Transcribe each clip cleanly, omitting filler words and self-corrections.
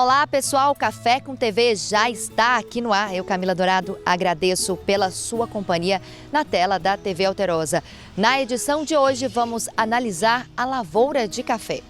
Olá pessoal, Café com TV já está aqui no ar. Eu, Camila Dourado, agradeço pela sua companhia na tela da TV Alterosa. Na edição de hoje vamos analisar a lavoura de café.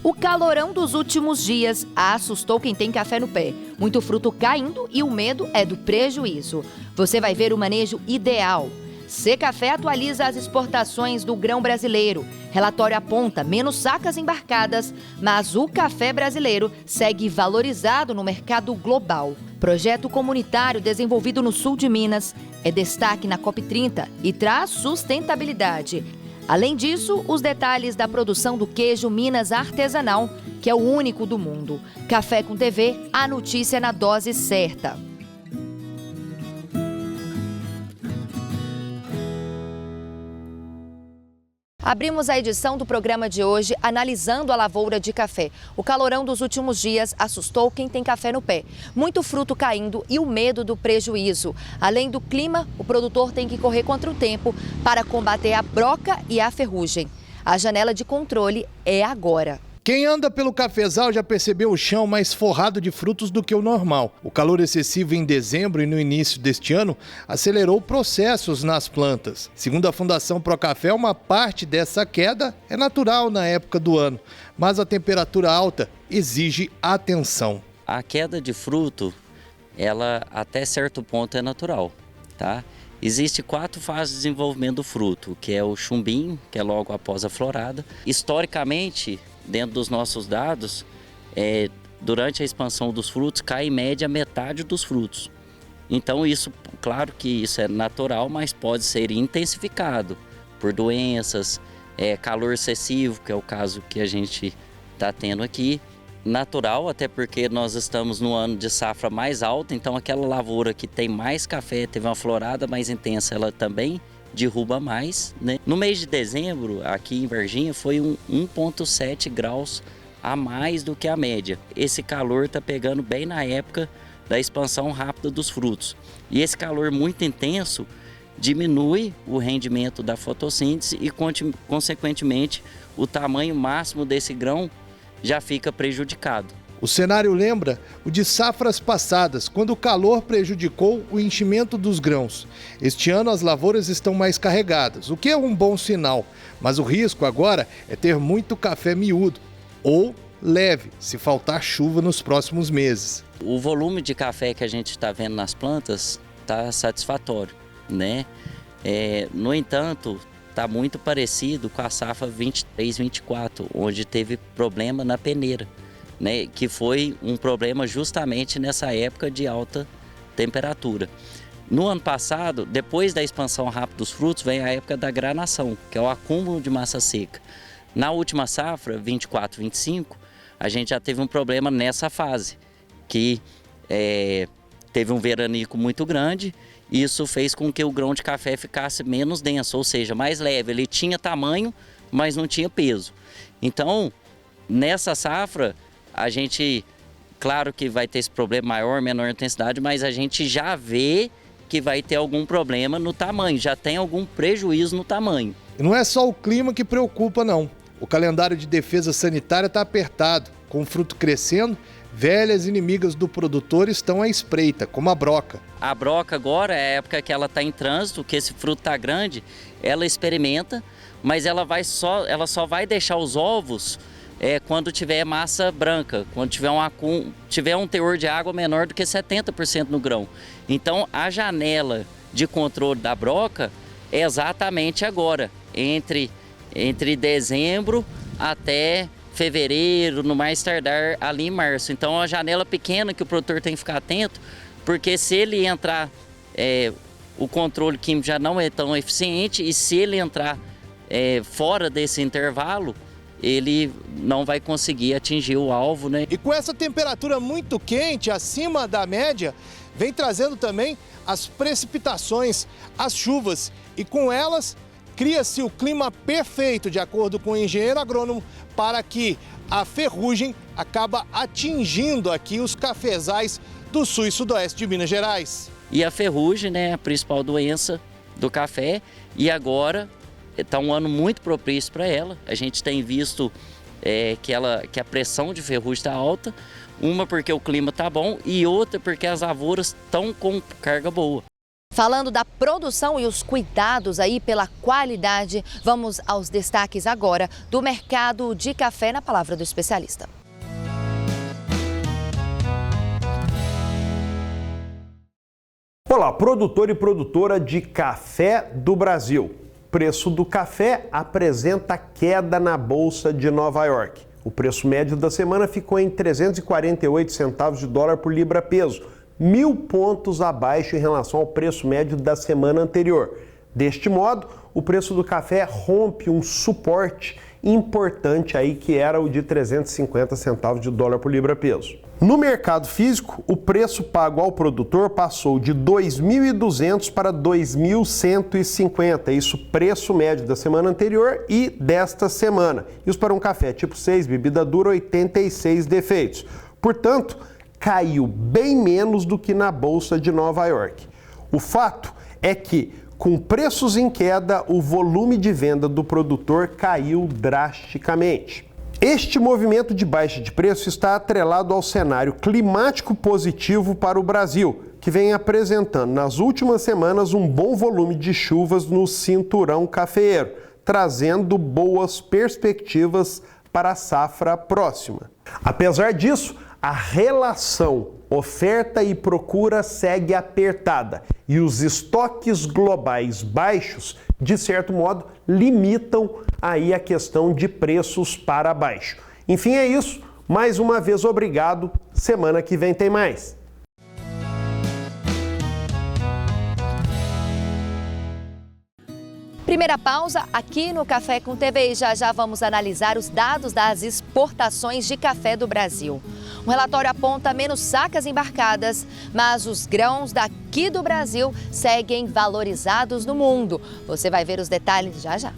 O calorão dos últimos dias assustou quem tem café no pé. Muito fruto caindo e o medo é do prejuízo. Você vai ver o manejo ideal. Secafé atualiza as exportações do grão brasileiro. Relatório aponta menos sacas embarcadas, mas o café brasileiro segue valorizado no mercado global. Projeto comunitário desenvolvido no sul de Minas é destaque na COP30 e traz sustentabilidade. Além disso, os detalhes da produção do queijo Minas artesanal, que é o único do mundo. Café com TV, a notícia na dose certa. Abrimos a edição do programa de hoje analisando a lavoura de café. O calorão dos últimos dias assustou quem tem café no pé. Muito fruto caindo e o medo do prejuízo. Além do clima, o produtor tem que correr contra o tempo para combater a broca e a ferrugem. A janela de controle é agora. Quem anda pelo cafezal já percebeu o chão mais forrado de frutos do que o normal. O calor excessivo em dezembro e no início deste ano acelerou processos nas plantas. Segundo a Fundação Procafé, uma parte dessa queda é natural na época do ano, mas a temperatura alta exige atenção. A queda de fruto, ela até certo ponto é natural, tá? Existem 4 fases de desenvolvimento do fruto, que é o chumbinho, que é logo após a florada. Historicamente, dentro dos nossos dados, durante a expansão dos frutos, cai em média metade dos frutos. Então isso, claro que isso é natural, mas pode ser intensificado por doenças, calor excessivo, que é o caso que a gente está tendo aqui. Natural, até porque nós estamos no ano de safra mais alta, então aquela lavoura que tem mais café, teve uma florada mais intensa, ela também derruba mais, né? No mês de dezembro, aqui em Varginha, foi 1,7 graus a mais do que a média. Esse calor está pegando bem na época da expansão rápida dos frutos. E esse calor muito intenso diminui o rendimento da fotossíntese e, consequentemente, o tamanho máximo desse grão já fica prejudicado. O cenário lembra o de safras passadas, quando o calor prejudicou o enchimento dos grãos. Este ano as lavouras estão mais carregadas, o que é um bom sinal, mas o risco agora é ter muito café miúdo ou leve, se faltar chuva nos próximos meses. O volume de café que a gente está vendo nas plantas está satisfatório, né? No entanto, está muito parecido com a safra 23-24, onde teve problema na peneira, né, que foi um problema justamente nessa época de alta temperatura. No ano passado, depois da expansão rápida dos frutos, vem a época da granação, que é o acúmulo de massa seca. Na última safra, 24-25, a gente já teve um problema nessa fase, que teve um veranico muito grande. Isso fez com que o grão de café ficasse menos denso, ou seja, mais leve. Ele tinha tamanho, mas não tinha peso. Então, nessa safra, a gente, claro que vai ter esse problema maior, menor intensidade, mas a gente já vê que vai ter algum problema no tamanho, já tem algum prejuízo no tamanho. E não é só o clima que preocupa, não. O calendário de defesa sanitária está apertado. Com o fruto crescendo, velhas inimigas do produtor estão à espreita, como a broca. A broca agora é a época que ela está em trânsito, que esse fruto está grande, ela experimenta, mas ela só vai deixar os ovos quando tiver massa branca, quando tiver um teor de água menor do que 70% no grão. Então a janela de controle da broca é exatamente agora, entre dezembro até fevereiro, no mais tardar ali em março. Então é uma janela pequena que o produtor tem que ficar atento, porque se ele entrar, o controle químico já não é tão eficiente, e se ele entrar fora desse intervalo, ele não vai conseguir atingir o alvo, né? E com essa temperatura muito quente, acima da média, vem trazendo também as precipitações, as chuvas, e com elas cria-se o clima perfeito, de acordo com o engenheiro agrônomo, para que a ferrugem acaba atingindo aqui os cafezais do sul e sudoeste de Minas Gerais. E a ferrugem, né, é a principal doença do café, e agora está um ano muito propício para ela. A gente tem visto que a pressão de ferrugem está alta, uma porque o clima está bom e outra porque as lavouras estão com carga boa. Falando da produção e os cuidados aí pela qualidade, vamos aos destaques agora do mercado de café na palavra do especialista. Olá, produtor e produtora de café do Brasil. Preço do café apresenta queda na Bolsa de Nova York. O preço médio da semana ficou em 348 centavos de dólar por libra-peso, 1.000 pontos abaixo em relação ao preço médio da semana anterior. Deste modo, o preço do café rompe um suporte importante aí que era o de 350 centavos de dólar por libra-peso. No mercado físico, o preço pago ao produtor passou de 2.200 para 2.150, isso preço médio da semana anterior e desta semana. Isso para um café tipo 6, bebida dura, 86 defeitos. Portanto, caiu bem menos do que na Bolsa de Nova York. O fato é que, com preços em queda, o volume de venda do produtor caiu drasticamente. Este movimento de baixa de preço está atrelado ao cenário climático positivo para o Brasil, que vem apresentando nas últimas semanas um bom volume de chuvas no cinturão cafeeiro, trazendo boas perspectivas para a safra próxima. Apesar disso, a relação oferta e procura segue apertada e os estoques globais baixos, de certo modo, limitam aí a questão de preços para baixo. Enfim, é isso. Mais uma vez, obrigado. Semana que vem tem mais. Primeira pausa aqui no Café com TV e já vamos analisar os dados das exportações de café do Brasil. Um relatório aponta menos sacas embarcadas, mas os grãos daqui do Brasil seguem valorizados no mundo. Você vai ver os detalhes já.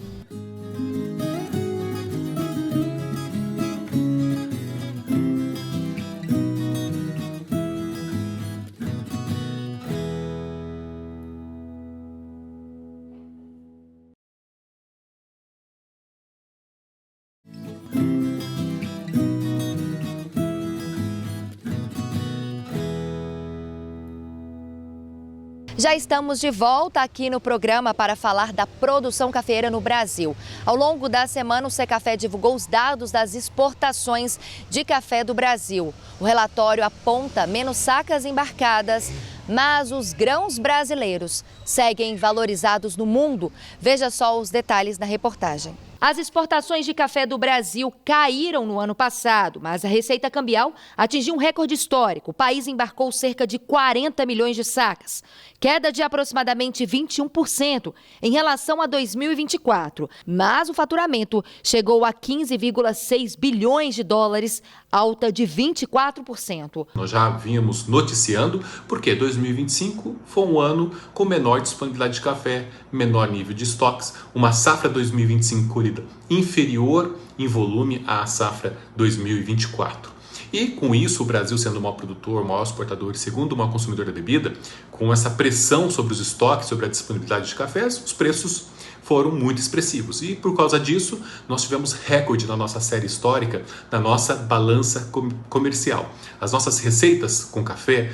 Já estamos de volta aqui no programa para falar da produção cafeeira no Brasil. Ao longo da semana, o Secafé divulgou os dados das exportações de café do Brasil. O relatório aponta menos sacas embarcadas, mas os grãos brasileiros seguem valorizados no mundo. Veja só os detalhes na reportagem. As exportações de café do Brasil caíram no ano passado, mas a receita cambial atingiu um recorde histórico. O país embarcou cerca de 40 milhões de sacas, queda de aproximadamente 21% em relação a 2024. Mas o faturamento chegou a 15,6 bilhões de dólares, alta de 24%. Nós já vínhamos noticiando porque 2025 foi um ano com menor disponibilidade de café, menor nível de estoques, uma safra 2025 colhida inferior em volume à safra 2024. E com isso, o Brasil, sendo o maior produtor, o maior exportador e segundo o maior consumidor da bebida, com essa pressão sobre os estoques, sobre a disponibilidade de cafés, os preços foram muito expressivos. E por causa disso, nós tivemos recorde na nossa série histórica, na nossa balança comercial. As nossas receitas com café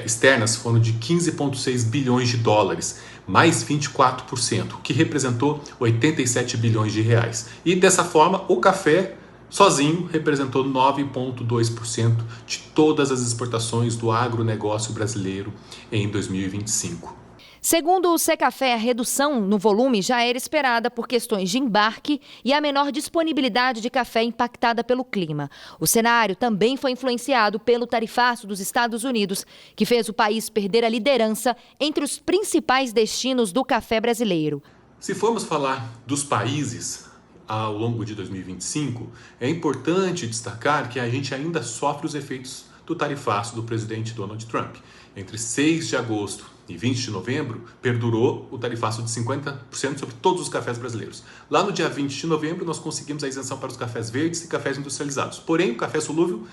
externas foram de 15,6 bilhões de dólares, mais 24%, o que representou 87 bilhões de reais. E dessa forma, o café sozinho representou 9,2% de todas as exportações do agronegócio brasileiro em 2025. Segundo o Secafé, a redução no volume já era esperada por questões de embarque e a menor disponibilidade de café impactada pelo clima. O cenário também foi influenciado pelo tarifaço dos Estados Unidos, que fez o país perder a liderança entre os principais destinos do café brasileiro. Se formos falar dos países ao longo de 2025, é importante destacar que a gente ainda sofre os efeitos do tarifaço do presidente Donald Trump. Entre 6 de agosto e 20 de novembro, perdurou o tarifaço de 50% sobre todos os cafés brasileiros. Lá no dia 20 de novembro, nós conseguimos a isenção para os cafés verdes e cafés industrializados. Porém, o café solúvel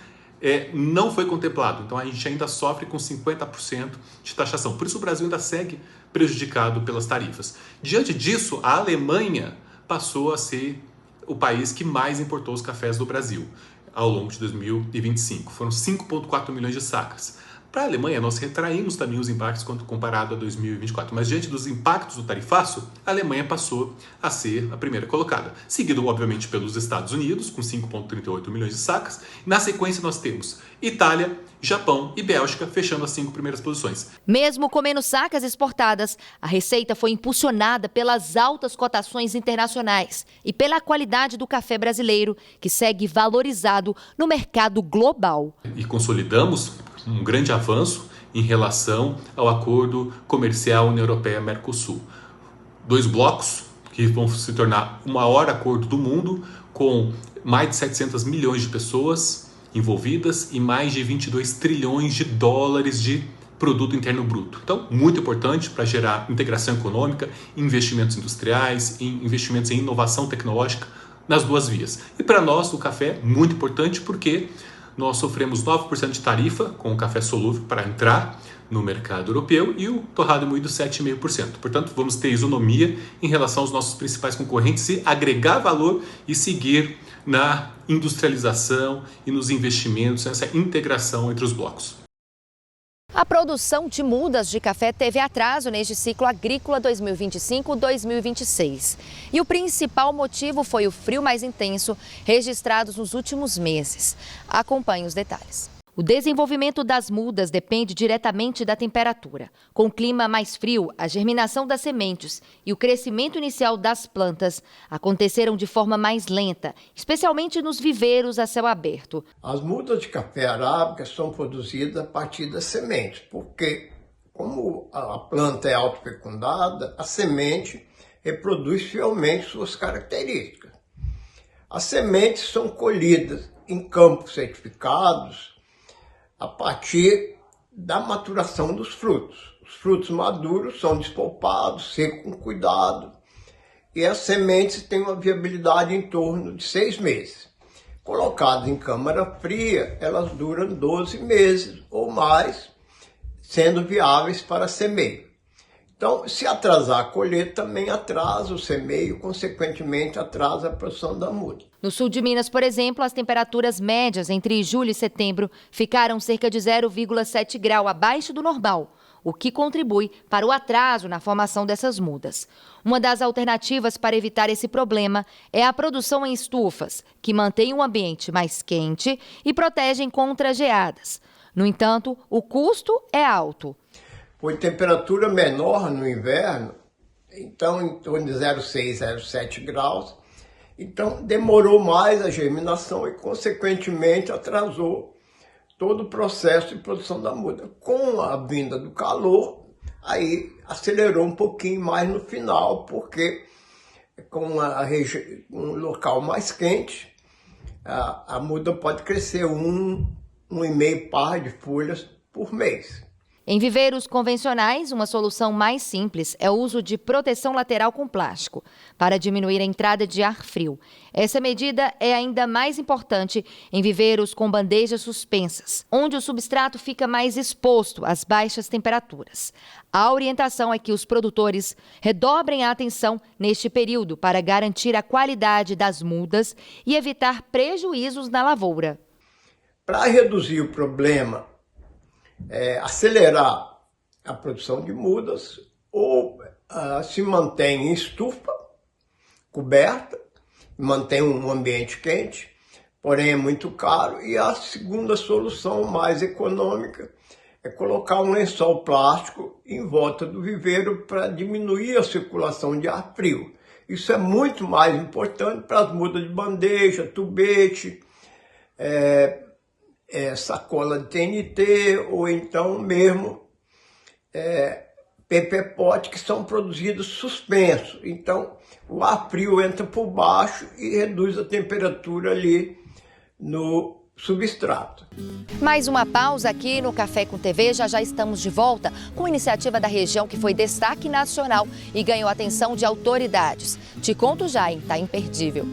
não foi contemplado. Então, a gente ainda sofre com 50% de taxação. Por isso, o Brasil ainda segue prejudicado pelas tarifas. Diante disso, a Alemanha passou a ser o país que mais importou os cafés do Brasil ao longo de 2025. Foram 5,4 milhões de sacas. Para a Alemanha, nós retraímos também os impactos quando comparado a 2024, mas diante dos impactos do tarifaço, a Alemanha passou a ser a primeira colocada, seguido, obviamente, pelos Estados Unidos, com 5,38 milhões de sacas. Na sequência, nós temos Itália, Japão e Bélgica, fechando as 5 primeiras posições. Mesmo com menos sacas exportadas, a receita foi impulsionada pelas altas cotações internacionais e pela qualidade do café brasileiro, que segue valorizado no mercado global. E consolidamos um grande avanço em relação ao acordo comercial União Europeia-Mercosul. 2 blocos que vão se tornar o maior acordo do mundo, com mais de 700 milhões de pessoas envolvidas e mais de 22 trilhões de dólares de produto interno bruto. Então, muito importante para gerar integração econômica, investimentos industriais, investimentos em inovação tecnológica nas duas vias. E para nós, o café, muito importante porque nós sofremos 9% de tarifa com o café solúvel para entrar no mercado europeu e o torrado e moído 7,5%. Portanto, vamos ter isonomia em relação aos nossos principais concorrentes e agregar valor e seguir na industrialização e nos investimentos, nessa integração entre os blocos. A produção de mudas de café teve atraso neste ciclo agrícola 2025-2026. E o principal motivo foi o frio mais intenso registrado nos últimos meses. Acompanhe os detalhes. O desenvolvimento das mudas depende diretamente da temperatura. Com o clima mais frio, a germinação das sementes e o crescimento inicial das plantas aconteceram de forma mais lenta, especialmente nos viveiros a céu aberto. As mudas de café arábica são produzidas a partir das sementes, porque como a planta é autofecundada, a semente reproduz fielmente suas características. As sementes são colhidas em campos certificados a partir da maturação dos frutos. Os frutos maduros são despolpados, secos com cuidado, e as sementes têm uma viabilidade em torno de 6 meses. Colocadas em câmara fria, elas duram 12 meses ou mais, sendo viáveis para semeio. Então, se atrasar a colheita, também atrasa o semeio, consequentemente atrasa a produção da muda. No sul de Minas, por exemplo, as temperaturas médias entre julho e setembro ficaram cerca de 0,7 grau abaixo do normal, o que contribui para o atraso na formação dessas mudas. Uma das alternativas para evitar esse problema é a produção em estufas, que mantém o ambiente mais quente e protegem contra geadas. No entanto, o custo é alto. Foi temperatura menor no inverno, então em torno de 0,6, 0,7 graus. Então demorou mais a germinação e, consequentemente, atrasou todo o processo de produção da muda. Com a vinda do calor, aí acelerou um pouquinho mais no final, porque com um local mais quente, a muda pode crescer 1,5 par de folhas por mês. Em viveiros convencionais, uma solução mais simples é o uso de proteção lateral com plástico, para diminuir a entrada de ar frio. Essa medida é ainda mais importante em viveiros com bandejas suspensas, onde o substrato fica mais exposto às baixas temperaturas. A orientação é que os produtores redobrem a atenção neste período para garantir a qualidade das mudas e evitar prejuízos na lavoura. Para reduzir o problema, acelerar a produção de mudas, ou se mantém em estufa coberta, mantém um ambiente quente, porém é muito caro. E a segunda solução, mais econômica, é colocar um lençol plástico em volta do viveiro para diminuir a circulação de ar frio. Isso é muito mais importante para as mudas de bandeja, tubete, sacola de TNT, ou então mesmo PP Pot, que são produzidos suspensos. Então o ar frio entra por baixo e reduz a temperatura ali no substrato. Mais uma pausa aqui no Café com TV, já estamos de volta com iniciativa da região que foi destaque nacional e ganhou atenção de autoridades. Te conto já, hein? Tá imperdível.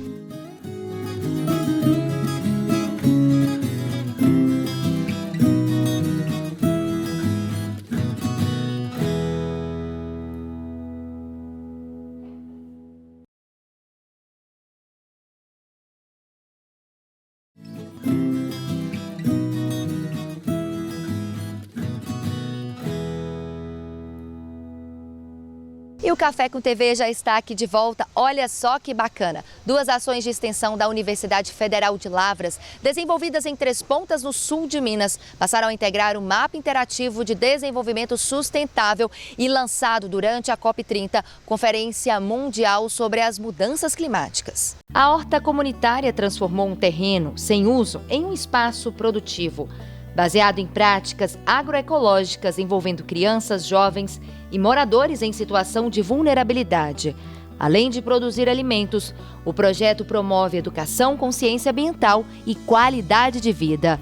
E o Café com TV já está aqui de volta. Olha só que bacana. 2 ações de extensão da Universidade Federal de Lavras, desenvolvidas em Três Pontas, no sul de Minas, passaram a integrar o Mapa Interativo de Desenvolvimento Sustentável e lançado durante a COP30, Conferência Mundial sobre as Mudanças Climáticas. A horta comunitária transformou um terreno sem uso em um espaço produtivo, baseado em práticas agroecológicas envolvendo crianças, jovens e moradores em situação de vulnerabilidade. Além de produzir alimentos, o projeto promove educação, consciência ambiental e qualidade de vida.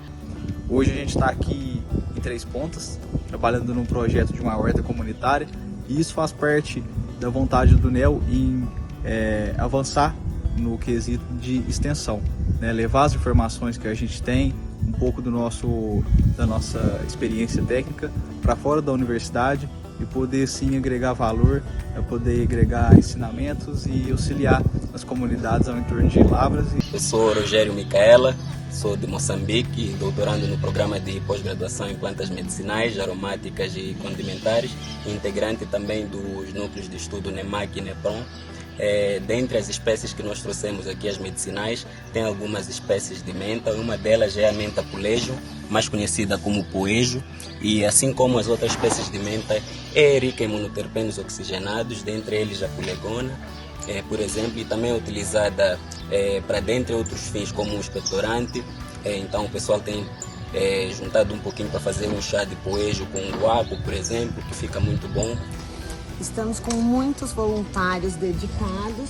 Hoje a gente está aqui em Três Pontas, trabalhando num projeto de uma horta comunitária, e isso faz parte da vontade do NEL em avançar no quesito de extensão, né? Levar as informações que a gente tem, um pouco da nossa experiência técnica para fora da universidade e poder sim agregar valor, poder agregar ensinamentos e auxiliar as comunidades ao entorno de Lavras. Eu sou Rogério Micaela, sou de Moçambique, doutorando no programa de pós-graduação em plantas medicinais, aromáticas e condimentares, integrante também dos núcleos de estudo NEMAC e NEPROM. Dentre as espécies que nós trouxemos aqui, as medicinais, tem algumas espécies de menta. Uma delas é a menta pulejo, mais conhecida como poejo, e assim como as outras espécies de menta, é rica em monoterpenos oxigenados, dentre eles a pulegona, por exemplo, e também é utilizada para dentre outros fins como um expectorante. Então o pessoal tem juntado um pouquinho para fazer um chá de poejo com guaco, por exemplo, que fica muito bom. Estamos com muitos voluntários dedicados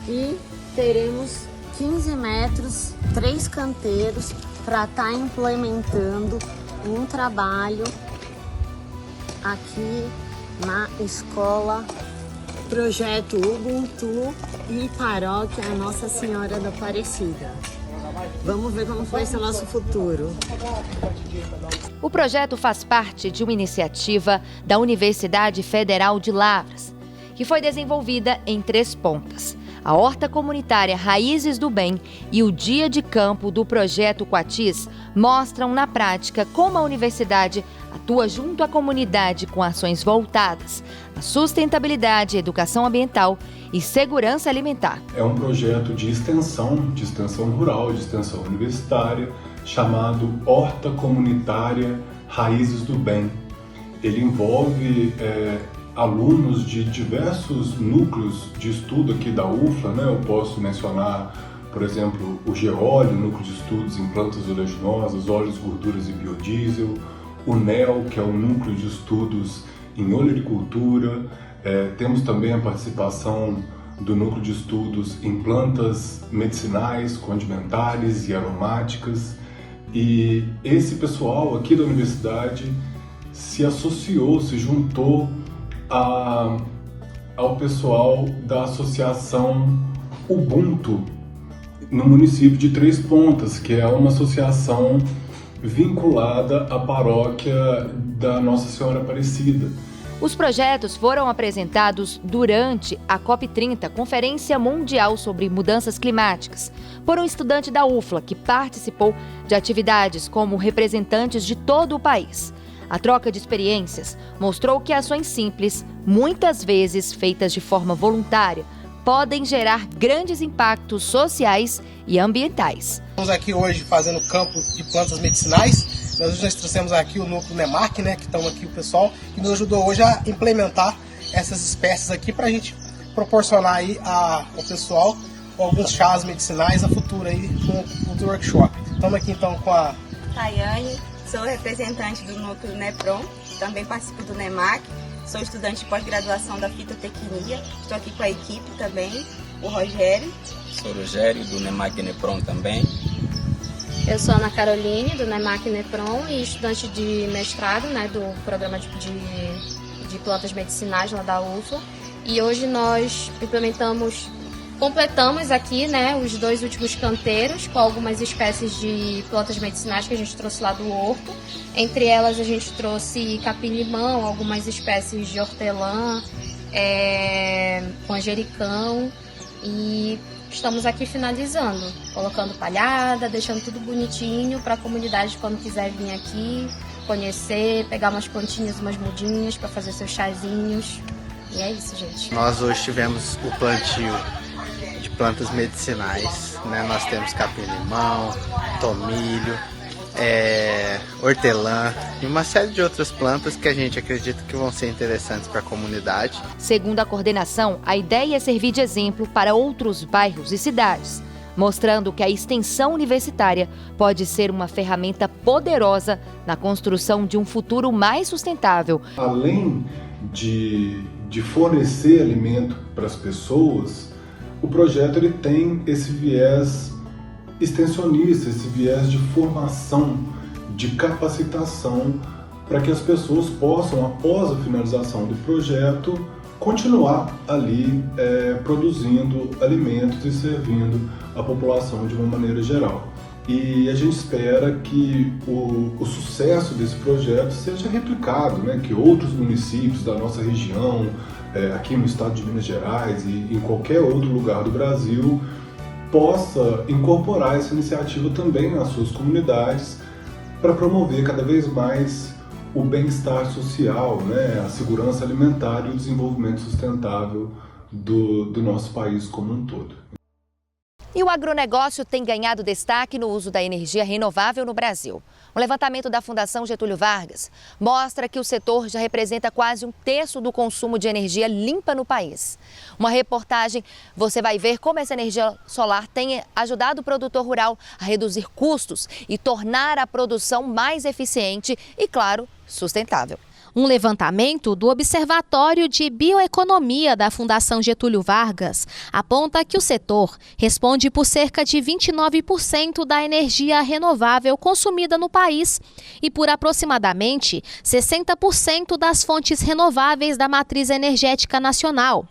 e teremos 15 metros, 3 canteiros para estar implementando um trabalho aqui na escola Projeto Ubuntu e Paróquia Nossa Senhora da Aparecida. Vamos ver como vai ser o nosso futuro. O projeto faz parte de uma iniciativa da Universidade Federal de Lavras, que foi desenvolvida em Três Pontas. A horta comunitária Raízes do Bem e o Dia de Campo do Projeto Quatis mostram na prática como a universidade atua junto à comunidade com ações voltadas à sustentabilidade, educação ambiental e segurança alimentar. É um projeto de extensão rural, de extensão universitária, chamado Horta Comunitária Raízes do Bem. Ele envolve alunos de diversos núcleos de estudo aqui da UFLA, né? Eu posso mencionar, por exemplo, o GEOL, Núcleo de Estudos em Plantas Oleaginosas, Óleos, Gorduras e Biodiesel, o NEL, que é o Núcleo de Estudos em Olericultura. Temos também a participação do Núcleo de Estudos em Plantas Medicinais, Condimentares e Aromáticas. E esse pessoal aqui da universidade se associou, se juntou ao pessoal da associação Ubuntu no município de Três Pontas, que é uma associação vinculada à paróquia da Nossa Senhora Aparecida. Os projetos foram apresentados durante a COP30, Conferência Mundial sobre Mudanças Climáticas, por um estudante da UFLA que participou de atividades como representantes de todo o país. A troca de experiências mostrou que ações simples, muitas vezes feitas de forma voluntária, podem gerar grandes impactos sociais e ambientais. Estamos aqui hoje fazendo campo de plantas medicinais. Nós trouxemos aqui o núcleo NEMAC, né, que estão aqui o pessoal, que nos ajudou hoje a implementar essas espécies aqui para a gente proporcionar aí ao pessoal alguns chás medicinais a futuro aí no workshop. Estamos aqui então com a Tayane, sou representante do núcleo NEPROM, também participo do NEMAC, sou estudante de pós-graduação da fitotecnia, estou aqui com a equipe também, o Rogério. Sou Rogério, do NEMAC e NEPROM também. Eu sou Ana Caroline, do NEMAC e NEPROM e estudante de mestrado, né, do programa de plantas medicinais lá da UFLA. E hoje nós completamos aqui, né, os 2 últimos canteiros com algumas espécies de plantas medicinais que a gente trouxe lá do horto. Entre elas a gente trouxe capim-limão, algumas espécies de hortelã, manjericão, e estamos aqui finalizando, colocando palhada, deixando tudo bonitinho para a comunidade quando quiser vir aqui, conhecer, pegar umas plantinhas, umas mudinhas para fazer seus chazinhos. E é isso, gente. Nós hoje tivemos o plantio de plantas medicinais, né? Nós temos capim-limão, tomilho, hortelã e uma série de outras plantas que a gente acredita que vão ser interessantes para a comunidade. Segundo a coordenação, a ideia é servir de exemplo para outros bairros e cidades, mostrando que a extensão universitária pode ser uma ferramenta poderosa na construção de um futuro mais sustentável. Além de fornecer alimento para as pessoas, o projeto ele tem esse viés extensionista, esse viés de formação, de capacitação, para que as pessoas possam, após a finalização do projeto, continuar ali produzindo alimentos e servindo a população de uma maneira geral. E a gente espera que o sucesso desse projeto seja replicado, né? Que outros municípios da nossa região, aqui no estado de Minas Gerais e em qualquer outro lugar do Brasil, possa incorporar essa iniciativa também nas suas comunidades para promover cada vez mais o bem-estar social, né? A segurança alimentar e o desenvolvimento sustentável do nosso país como um todo. E o agronegócio tem ganhado destaque no uso da energia renovável no Brasil. Um levantamento da Fundação Getúlio Vargas mostra que o setor já representa quase 1/3 do consumo de energia limpa no país. Uma reportagem, você vai ver como essa energia solar tem ajudado o produtor rural a reduzir custos e tornar a produção mais eficiente e, claro, sustentável. Um levantamento do Observatório de Bioeconomia da Fundação Getúlio Vargas aponta que o setor responde por cerca de 29% da energia renovável consumida no país e por aproximadamente 60% das fontes renováveis da matriz energética nacional.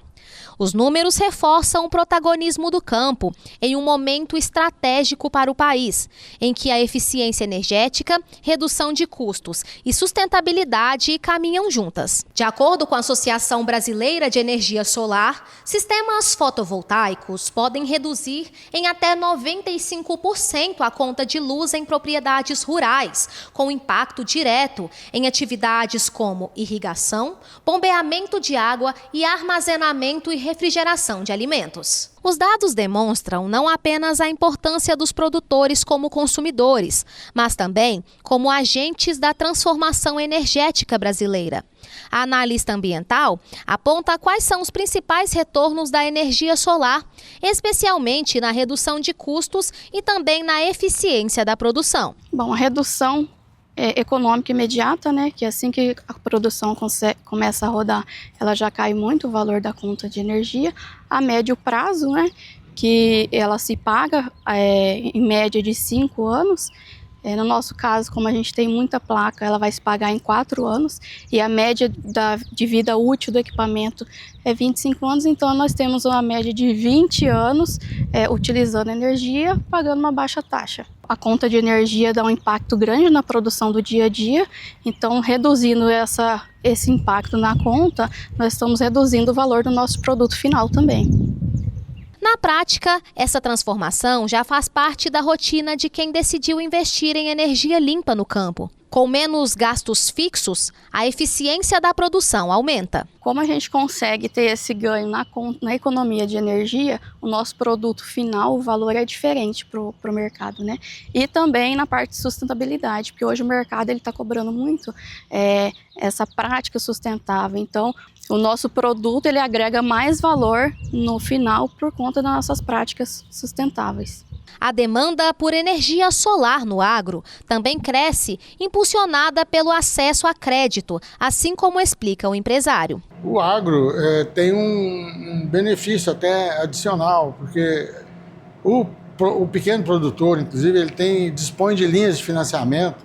Os números reforçam o protagonismo do campo em um momento estratégico para o país, em que a eficiência energética, redução de custos e sustentabilidade caminham juntas. De acordo com a Associação Brasileira de Energia Solar, sistemas fotovoltaicos podem reduzir em até 95% a conta de luz em propriedades rurais, com impacto direto em atividades como irrigação, bombeamento de água e armazenamento e refrigeração de alimentos. Os dados demonstram não apenas a importância dos produtores como consumidores, mas também como agentes da transformação energética brasileira. A analista ambiental aponta quais são os principais retornos da energia solar, especialmente na redução de custos e também na eficiência da produção. Bom, a redução econômica imediata, né, que assim que a produção começa a rodar, ela já cai muito o valor da conta de energia. A médio prazo, né, que ela se paga em média de 5 anos. No nosso caso, como a gente tem muita placa, ela vai se pagar em 4 anos e a média de vida útil do equipamento é 25 anos, então nós temos uma média de 20 anos utilizando energia, pagando uma baixa taxa. A conta de energia dá um impacto grande na produção do dia a dia, então reduzindo esse impacto na conta, nós estamos reduzindo o valor do nosso produto final também. Na prática, essa transformação já faz parte da rotina de quem decidiu investir em energia limpa no campo. Com menos gastos fixos, a eficiência da produção aumenta. Como a gente consegue ter esse ganho na economia de energia, o nosso produto final, o valor é diferente para o mercado, né? E também na parte de sustentabilidade, porque hoje o mercado está cobrando muito essa prática sustentável. Então, o nosso produto ele agrega mais valor no final por conta das nossas práticas sustentáveis. A demanda por energia solar no agro também cresce, impulsionada pelo acesso a crédito, assim como explica o empresário. O agro tem um benefício até adicional, porque o pequeno produtor, inclusive, ele dispõe de linhas de financiamento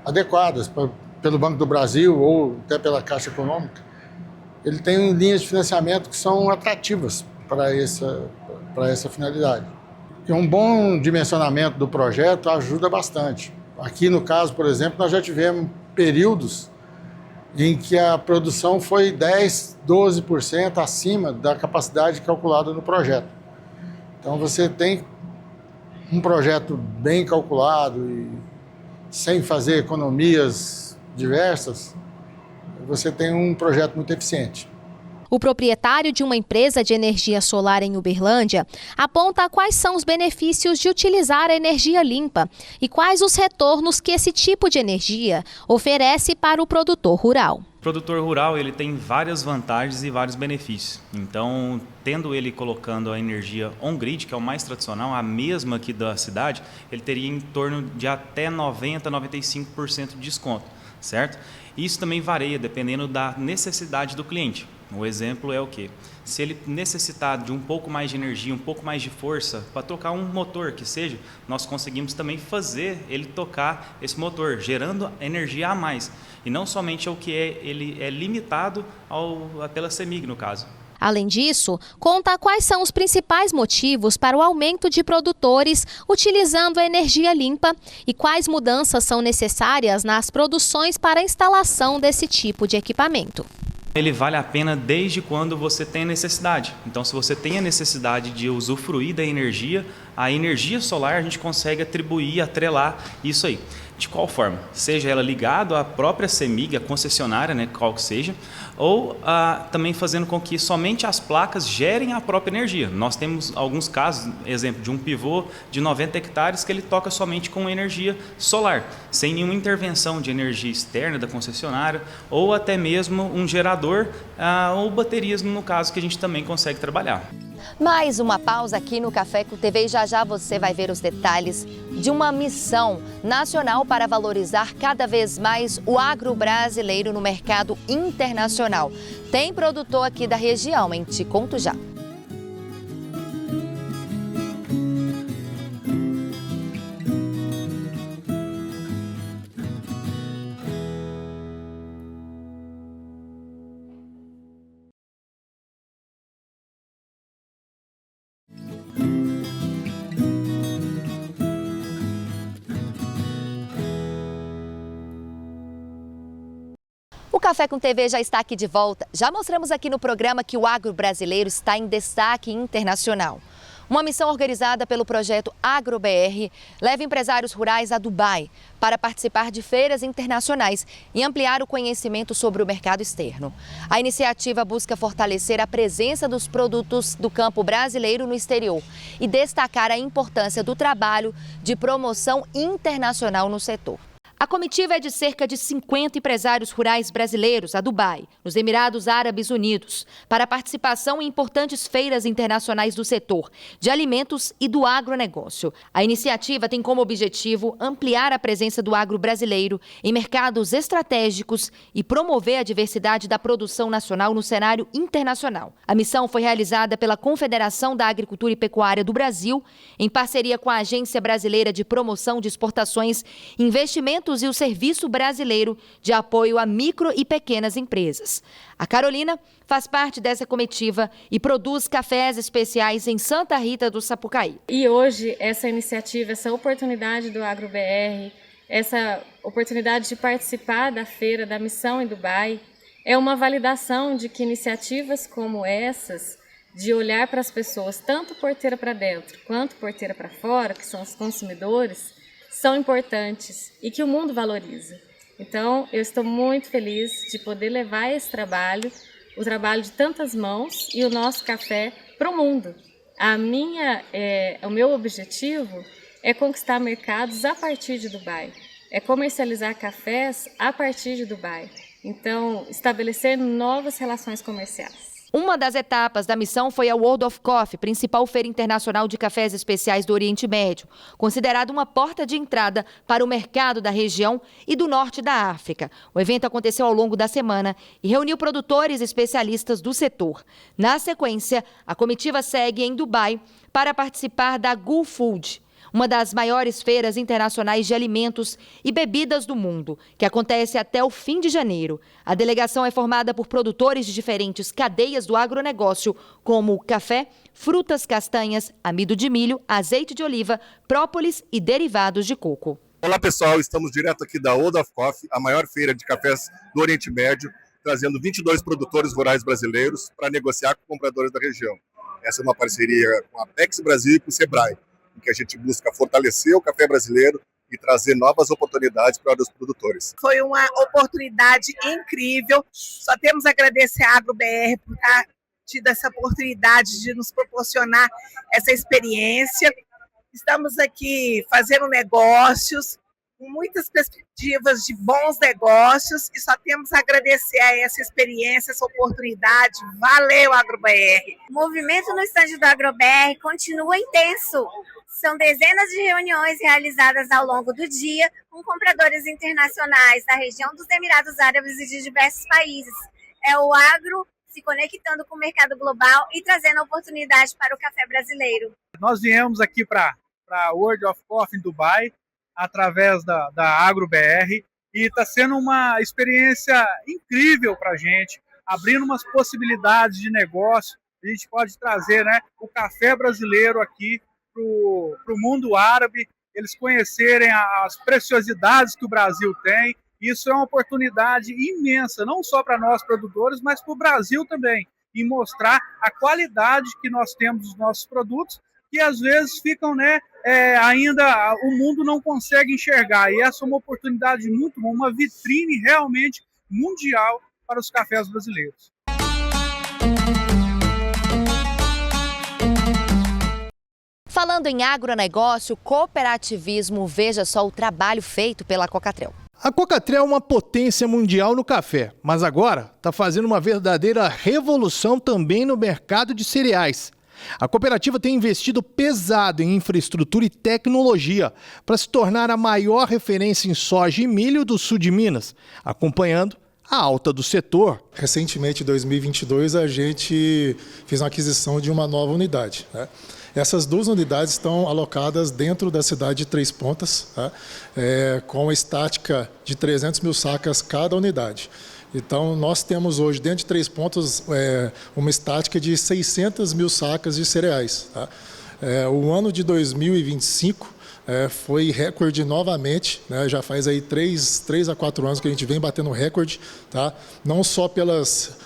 adequadas pelo Banco do Brasil ou até pela Caixa Econômica. Ele tem linhas de financiamento que são atrativas para essa finalidade. E um bom dimensionamento do projeto ajuda bastante. Aqui no caso, por exemplo, nós já tivemos períodos em que a produção foi 10%, 12% acima da capacidade calculada no projeto. Então você tem um projeto bem calculado e sem fazer economias diversas, você tem um projeto muito eficiente. O proprietário de uma empresa de energia solar em Uberlândia aponta quais são os benefícios de utilizar a energia limpa e quais os retornos que esse tipo de energia oferece para o produtor rural. O produtor rural ele tem várias vantagens e vários benefícios. Então, tendo ele colocando a energia on-grid, que é o mais tradicional, a mesma aqui da cidade, ele teria em torno de até 90% a 95% de desconto, certo? Isso também varia dependendo da necessidade do cliente. O exemplo é o quê? Se ele necessitar de um pouco mais de energia, um pouco mais de força para trocar um motor que seja, nós conseguimos também fazer ele tocar esse motor, gerando energia a mais. E não somente o que ele é limitado pela CEMIG, no caso. Além disso, conta quais são os principais motivos para o aumento de produtores utilizando a energia limpa e quais mudanças são necessárias nas produções para a instalação desse tipo de equipamento. Ele vale a pena desde quando você tem necessidade. Então, se você tem a necessidade de usufruir da energia, a energia solar a gente consegue atribuir, atrelar isso aí. De qual forma? Seja ela ligada à própria CEMIG, a concessionária, né, qual que seja, ou também fazendo com que somente as placas gerem a própria energia. Nós temos alguns casos, exemplo, de um pivô de 90 hectares que ele toca somente com energia solar, sem nenhuma intervenção de energia externa da concessionária, ou até mesmo um gerador ou baterias, no caso, que a gente também consegue trabalhar. Mais uma pausa aqui no Café com TV e já já você vai ver os detalhes de uma missão nacional para valorizar cada vez mais o agro brasileiro no mercado internacional. Tem produtor aqui da região, hein? Te conto já. O Café com TV já está aqui de volta. Já mostramos aqui no programa que o agro brasileiro está em destaque internacional. Uma missão organizada pelo projeto AgroBR leva empresários rurais a Dubai para participar de feiras internacionais e ampliar o conhecimento sobre o mercado externo. A iniciativa busca fortalecer a presença dos produtos do campo brasileiro no exterior e destacar a importância do trabalho de promoção internacional no setor. A comitiva é de cerca de 50 empresários rurais brasileiros a Dubai, nos Emirados Árabes Unidos, para participação em importantes feiras internacionais do setor de alimentos e do agronegócio. A iniciativa tem como objetivo ampliar a presença do agro brasileiro em mercados estratégicos e promover a diversidade da produção nacional no cenário internacional. A missão foi realizada pela Confederação da Agricultura e Pecuária do Brasil, em parceria com a Agência Brasileira de Promoção de Exportações e Investimentos e o Serviço Brasileiro de Apoio a Micro e Pequenas Empresas. A Carolina faz parte dessa comitiva e produz cafés especiais em Santa Rita do Sapucaí. E hoje essa iniciativa, essa oportunidade do AgroBR, essa oportunidade de participar da feira da missão em Dubai, é uma validação de que iniciativas como essas, de olhar para as pessoas, tanto porteira para dentro quanto porteira para fora, que são os consumidores, são importantes e que o mundo valoriza. Então, eu estou muito feliz de poder levar esse trabalho, o trabalho de tantas mãos e o nosso café para o mundo. O meu objetivo é conquistar mercados a partir de Dubai, é comercializar cafés a partir de Dubai. Então, estabelecer novas relações comerciais. Uma das etapas da missão foi a World of Coffee, principal feira internacional de cafés especiais do Oriente Médio, considerada uma porta de entrada para o mercado da região e do norte da África. O evento aconteceu ao longo da semana e reuniu produtores e especialistas do setor. Na sequência, a comitiva segue em Dubai para participar da Gulf Food, uma das maiores feiras internacionais de alimentos e bebidas do mundo, que acontece até o fim de janeiro. A delegação é formada por produtores de diferentes cadeias do agronegócio, como café, frutas, castanhas, amido de milho, azeite de oliva, própolis e derivados de coco. Olá pessoal, estamos direto aqui da World of Coffee, a maior feira de cafés do Oriente Médio, trazendo 22 produtores rurais brasileiros para negociar com compradores da região. Essa é uma parceria com a Apex Brasil e com o Sebrae, em que a gente busca fortalecer o café brasileiro e trazer novas oportunidades para os produtores. Foi uma oportunidade incrível, só temos a agradecer à AgroBR por ter tido essa oportunidade de nos proporcionar essa experiência. Estamos aqui fazendo negócios, com muitas perspectivas de bons negócios e só temos a agradecer a essa experiência, essa oportunidade. Valeu, AgroBR! O movimento no estande do AgroBR continua intenso. São dezenas de reuniões realizadas ao longo do dia com compradores internacionais da região dos Emirados Árabes e de diversos países. É o agro se conectando com o mercado global e trazendo oportunidade para o café brasileiro. Nós viemos aqui para a World of Coffee em Dubai, através da AgroBR, e está sendo uma experiência incrível para a gente, abrindo umas possibilidades de negócio. A gente pode trazer, né, o café brasileiro aqui para o mundo árabe, eles conhecerem as preciosidades que o Brasil tem. Isso é uma oportunidade imensa, não só para nós produtores, mas para o Brasil também, em mostrar a qualidade que nós temos dos nossos produtos, que às vezes ficam, né, ainda o mundo não consegue enxergar. E essa é uma oportunidade muito boa, uma vitrine realmente mundial para os cafés brasileiros. Falando em agronegócio, cooperativismo, veja só o trabalho feito pela Cocatrel. A Cocatrel é uma potência mundial no café, mas agora está fazendo uma verdadeira revolução também no mercado de cereais. A cooperativa tem investido pesado em infraestrutura e tecnologia para se tornar a maior referência em soja e milho do sul de Minas, acompanhando a alta do setor. Recentemente, em 2022, a gente fez uma aquisição de uma nova unidade, né? Essas duas unidades estão alocadas dentro da cidade de Três Pontas, tá? Com a estática de 300 mil sacas cada unidade. Então, nós temos hoje, dentro de Três Pontas, uma estática de 600 mil sacas de cereais. Tá? O ano de 2025 foi recorde novamente, né? Já faz aí 3 a 4 anos que a gente vem batendo recorde, tá? Não só pelas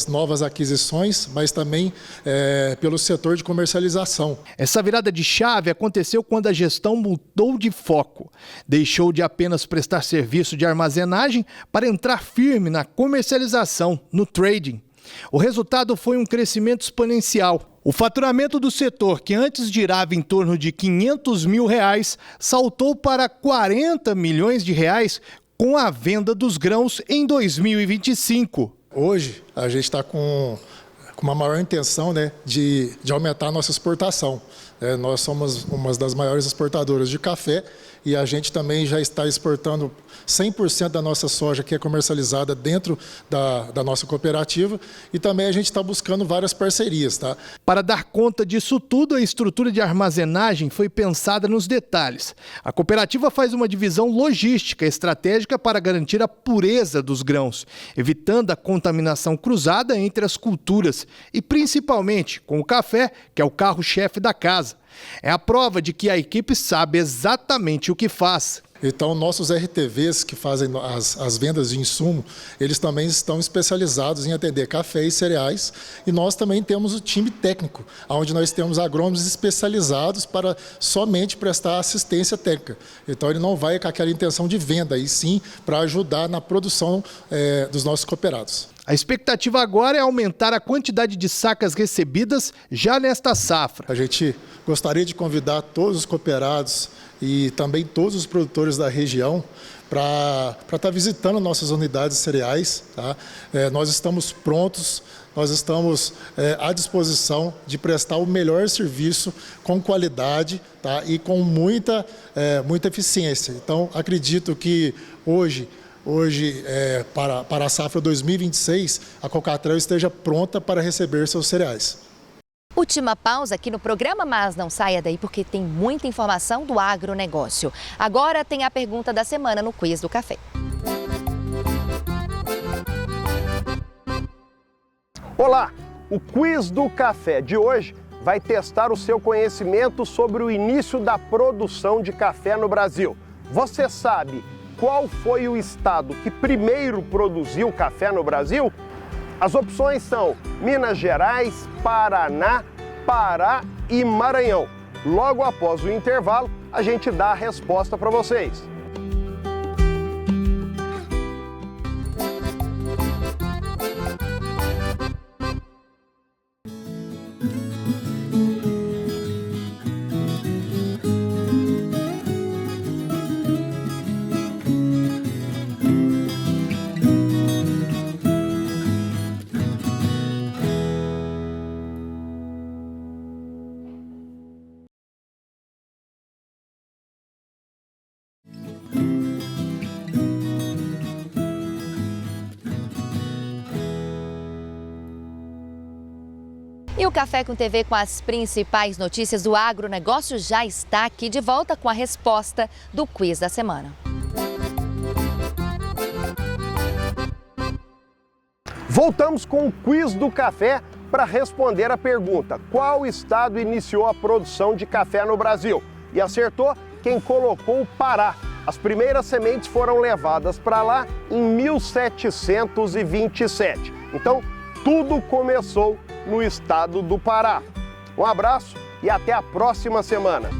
novas aquisições, mas também pelo setor de comercialização. Essa virada de chave aconteceu quando a gestão mudou de foco. Deixou de apenas prestar serviço de armazenagem para entrar firme na comercialização, no trading. O resultado foi um crescimento exponencial. O faturamento do setor, que antes girava em torno de R$500 mil, saltou para 40 milhões de reais com a venda dos grãos em 2025. Hoje, a gente está com uma maior intenção, né, de aumentar a nossa exportação. Nós somos uma das maiores exportadoras de café e a gente também já está exportando 100% da nossa soja que é comercializada dentro da nossa cooperativa e também a gente está buscando várias parcerias. Tá? Para dar conta disso tudo, a estrutura de armazenagem foi pensada nos detalhes. A cooperativa faz uma divisão logística estratégica para garantir a pureza dos grãos, evitando a contaminação cruzada entre as culturas e principalmente com o café, que é o carro-chefe da casa. É a prova de que a equipe sabe exatamente o que faz. Então, nossos RTVs que fazem as vendas de insumo, eles também estão especializados em atender café e cereais. E nós também temos o time técnico, onde nós temos agrônomos especializados para somente prestar assistência técnica. Então, ele não vai com aquela intenção de venda, e sim para ajudar na produção dos nossos cooperados. A expectativa agora é aumentar a quantidade de sacas recebidas já nesta safra. A gente gostaria de convidar todos os cooperados e também todos os produtores da região para estar visitando nossas unidades cereais. Tá? Nós estamos prontos, nós estamos à disposição de prestar o melhor serviço com qualidade, tá? E com muita eficiência. Então, acredito que hoje para a safra 2026, a Cocatrel esteja pronta para receber seus cereais. Última pausa aqui no programa, mas não saia daí porque tem muita informação do agronegócio. Agora tem a pergunta da semana no Quiz do Café. Olá! O Quiz do Café de hoje vai testar o seu conhecimento sobre o início da produção de café no Brasil. Você sabe qual foi o estado que primeiro produziu café no Brasil? As opções são Minas Gerais, Paraná, Pará e Maranhão. Logo após o intervalo, a gente dá a resposta para vocês. E o Café com TV com as principais notícias do agronegócio já está aqui de volta com a resposta do quiz da semana. Voltamos com o quiz do café para responder a pergunta: qual estado iniciou a produção de café no Brasil? E acertou quem colocou o Pará. As primeiras sementes foram levadas para lá em 1727. Então, tudo começou no estado do Pará. Um abraço e até a próxima semana.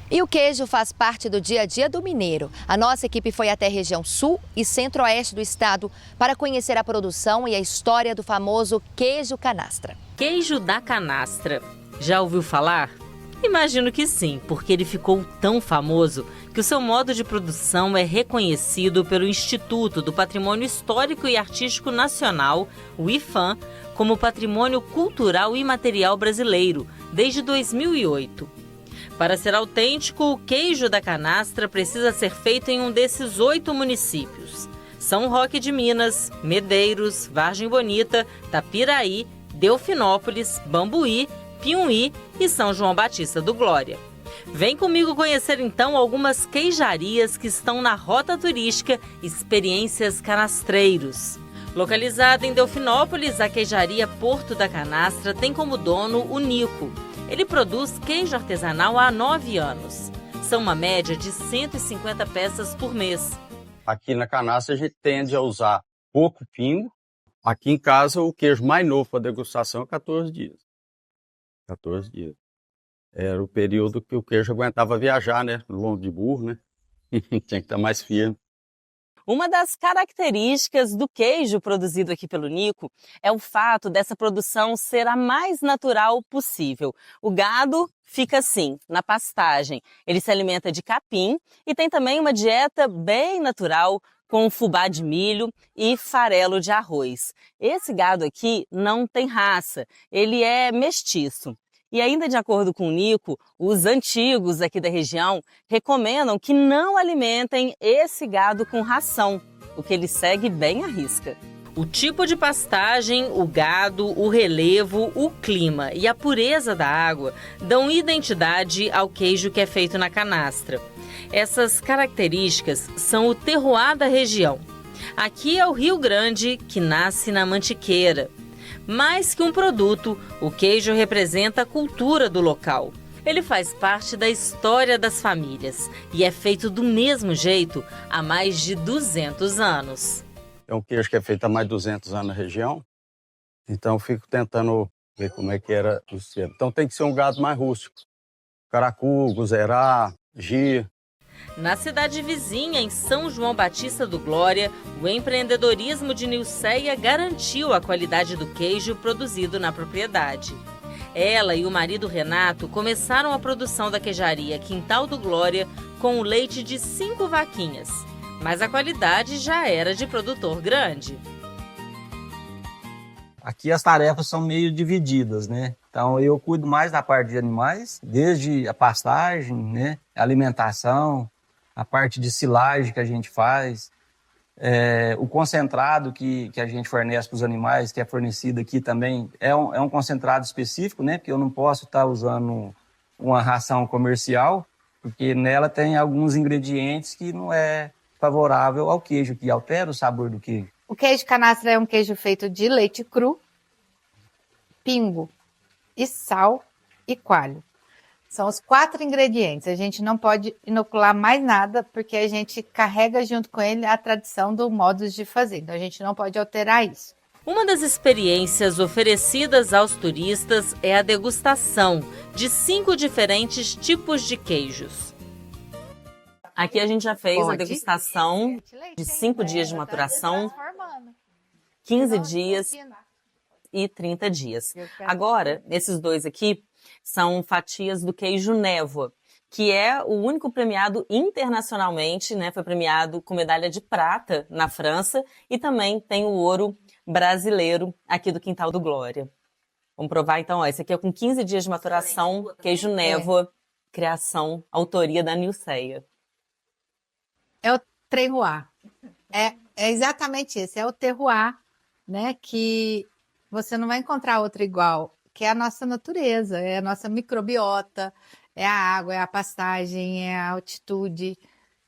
E o queijo faz parte do dia a dia do mineiro. A nossa equipe foi até a região sul e centro-oeste do estado para conhecer a produção e a história do famoso queijo canastra. Queijo da canastra. Já ouviu falar? Imagino que sim, porque ele ficou tão famoso que o seu modo de produção é reconhecido pelo Instituto do Patrimônio Histórico e Artístico Nacional, o IPHAN, como Patrimônio Cultural Imaterial Brasileiro, desde 2008. Para ser autêntico, o queijo da canastra precisa ser feito em um desses 8 municípios: São Roque de Minas, Medeiros, Vargem Bonita, Tapiraí, Delfinópolis, Bambuí, Piumhi e São João Batista do Glória. Vem comigo conhecer então algumas queijarias que estão na rota turística Experiências Canastreiros. Localizada em Delfinópolis, a queijaria Porto da Canastra tem como dono o Nico. Ele produz queijo artesanal há 9 anos. São uma média de 150 peças por mês. Aqui na Canastra a gente tende a usar pouco pingo. Aqui em casa o queijo mais novo para degustação é 14 dias. 14 dias. Era o período que o queijo aguentava viajar, né? No lombo de burro, né? Tinha que estar mais firme. Uma das características do queijo produzido aqui pelo Nico é o fato dessa produção ser a mais natural possível. O gado fica assim, na pastagem. Ele se alimenta de capim e tem também uma dieta bem natural, com fubá de milho e farelo de arroz. Esse gado aqui não tem raça, ele é mestiço. E ainda de acordo com o Nico, os antigos aqui da região recomendam que não alimentem esse gado com ração, o que ele segue bem à risca. O tipo de pastagem, o gado, o relevo, o clima e a pureza da água dão identidade ao queijo que é feito na canastra. Essas características são o terroir da região. Aqui é o Rio Grande, que nasce na Mantiqueira. Mais que um produto, o queijo representa a cultura do local. Ele faz parte da história das famílias e é feito do mesmo jeito há mais de 200 anos. É um queijo que é feito há mais de 200 anos na região, então eu fico tentando ver como é que era o sistema. Então tem que ser um gado mais rústico. Caracu, guzerá, gi. Na cidade vizinha, em São João Batista do Glória, o empreendedorismo de Nilceia garantiu a qualidade do queijo produzido na propriedade. Ela e o marido Renato começaram a produção da queijaria Quintal do Glória com o leite de 5 vaquinhas, mas a qualidade já era de produtor grande. Aqui as tarefas são meio divididas, né? Então eu cuido mais da parte de animais, desde a pastagem, né? Alimentação, a parte de silagem que a gente faz, o concentrado que a gente fornece para os animais, que é fornecido aqui também, é um concentrado específico, né? Porque eu não posso estar usando uma ração comercial, porque nela tem alguns ingredientes que não é favorável ao queijo, que altera o sabor do queijo. O queijo canastra é um queijo feito de leite cru, pingo e sal e coalho. São os 4 ingredientes. A gente não pode inocular mais nada, porque a gente carrega junto com ele a tradição do modo de fazer. Então a gente não pode alterar isso. Uma das experiências oferecidas aos turistas é a degustação de 5 diferentes tipos de queijos. Aqui a gente já fez a degustação de 5 dias de maturação, 15 dias e 30 dias. Agora, esses 2 aqui são fatias do queijo Névoa, que é o único premiado internacionalmente, né? Foi premiado com medalha de prata na França e também tem o ouro brasileiro aqui do Quintal do Glória. Vamos provar então, ó, esse aqui é com 15 dias de maturação, queijo Névoa, criação, autoria da Nilceia. É o terroir. É exatamente isso, é o terroir, né, que você não vai encontrar outro igual, que é a nossa natureza, é a nossa microbiota, é a água, é a pastagem, é a altitude.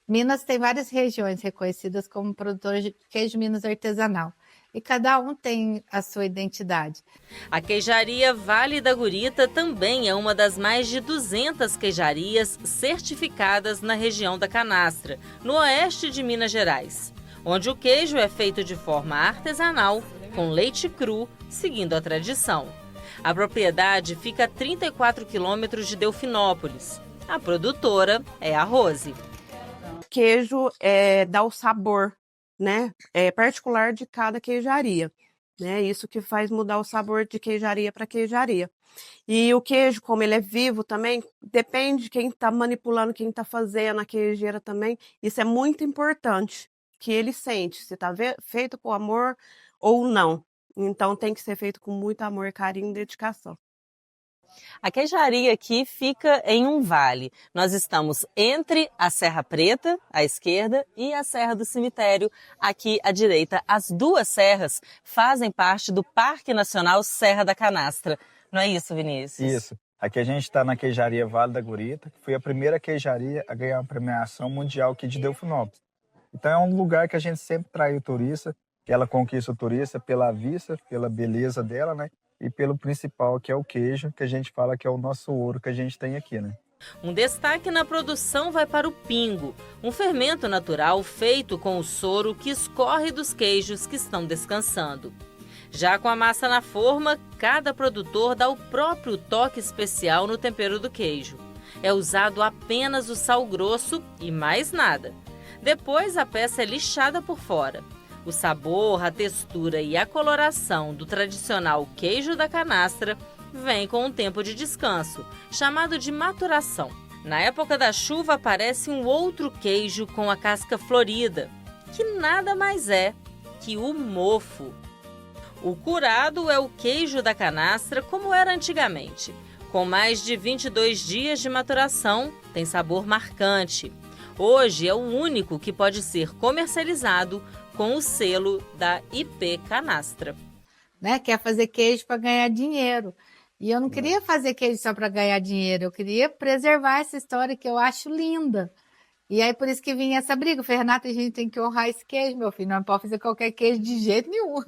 Minas tem várias regiões reconhecidas como produtoras de queijo Minas artesanal. E cada um tem a sua identidade. A queijaria Vale da Gurita também é uma das mais de 200 queijarias certificadas na região da Canastra, no oeste de Minas Gerais, onde o queijo é feito de forma artesanal, com leite cru, seguindo a tradição. A propriedade fica a 34 quilômetros de Delfinópolis. A produtora é a Rose. O queijo dá o sabor, né? É particular de cada queijaria, né? Isso que faz mudar o sabor de queijaria para queijaria. E o queijo, como ele é vivo também, depende de quem está manipulando, quem está fazendo a queijeira também. Isso é muito importante, que ele sente se está feito com amor ou não. Então tem que ser feito com muito amor, carinho e dedicação. A queijaria aqui fica em um vale. Nós estamos entre a Serra Preta, à esquerda, e a Serra do Cemitério, aqui à direita. As 2 serras fazem parte do Parque Nacional Serra da Canastra. Não é isso, Vinícius? Isso. Aqui a gente está na queijaria Vale da Gurita, que foi a primeira queijaria a ganhar uma premiação mundial aqui de Delfinópolis. Então é um lugar que a gente sempre trai o turista, que ela conquista o turista pela vista, pela beleza dela, né? E pelo principal, que é o queijo, que a gente fala que é o nosso ouro que a gente tem aqui, né? Um destaque na produção vai para o pingo, um fermento natural feito com o soro que escorre dos queijos que estão descansando. Já com a massa na forma, cada produtor dá o próprio toque especial no tempero do queijo. É usado apenas o sal grosso e mais nada. Depois a peça é lixada por fora. O sabor, a textura e a coloração do tradicional queijo da canastra vem com um tempo de descanso, chamado de maturação. Na época da chuva aparece um outro queijo com a casca florida, que nada mais é que o mofo. O curado é o queijo da canastra como era antigamente. Com mais de 22 dias de maturação, tem sabor marcante. Hoje é o único que pode ser comercializado com o selo da IP Canastra. Né? Quer fazer queijo para ganhar dinheiro. E eu não queria fazer queijo só para ganhar dinheiro, eu queria preservar essa história que eu acho linda. E aí por isso que vinha essa briga. Eu falei, Renata, a gente tem que honrar esse queijo, meu filho, não pode fazer qualquer queijo de jeito nenhum.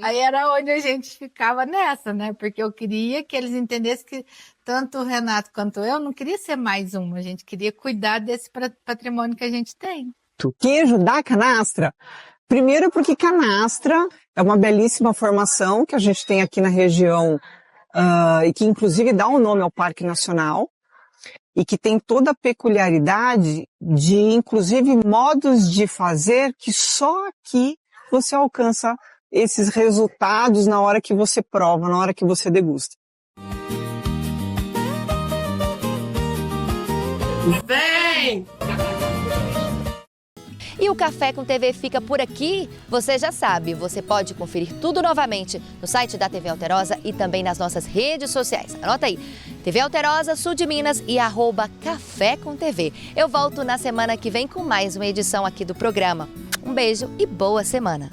Aí era onde a gente ficava nessa, né? Porque eu queria que eles entendessem que tanto o Renato quanto eu não queria ser mais uma, a gente queria cuidar desse patrimônio que a gente tem. O queijo da canastra, primeiro porque canastra é uma belíssima formação que a gente tem aqui na região e que inclusive dá um nome ao Parque Nacional e que tem toda a peculiaridade de inclusive modos de fazer que só aqui você alcança esses resultados na hora que você prova, na hora que você degusta. Vem! E o Café com TV fica por aqui. Você já sabe, você pode conferir tudo novamente no site da TV Alterosa e também nas nossas redes sociais. Anota aí, TV Alterosa, Sul de Minas e @Café com TV. Eu volto na semana que vem com mais uma edição aqui do programa. Um beijo e boa semana.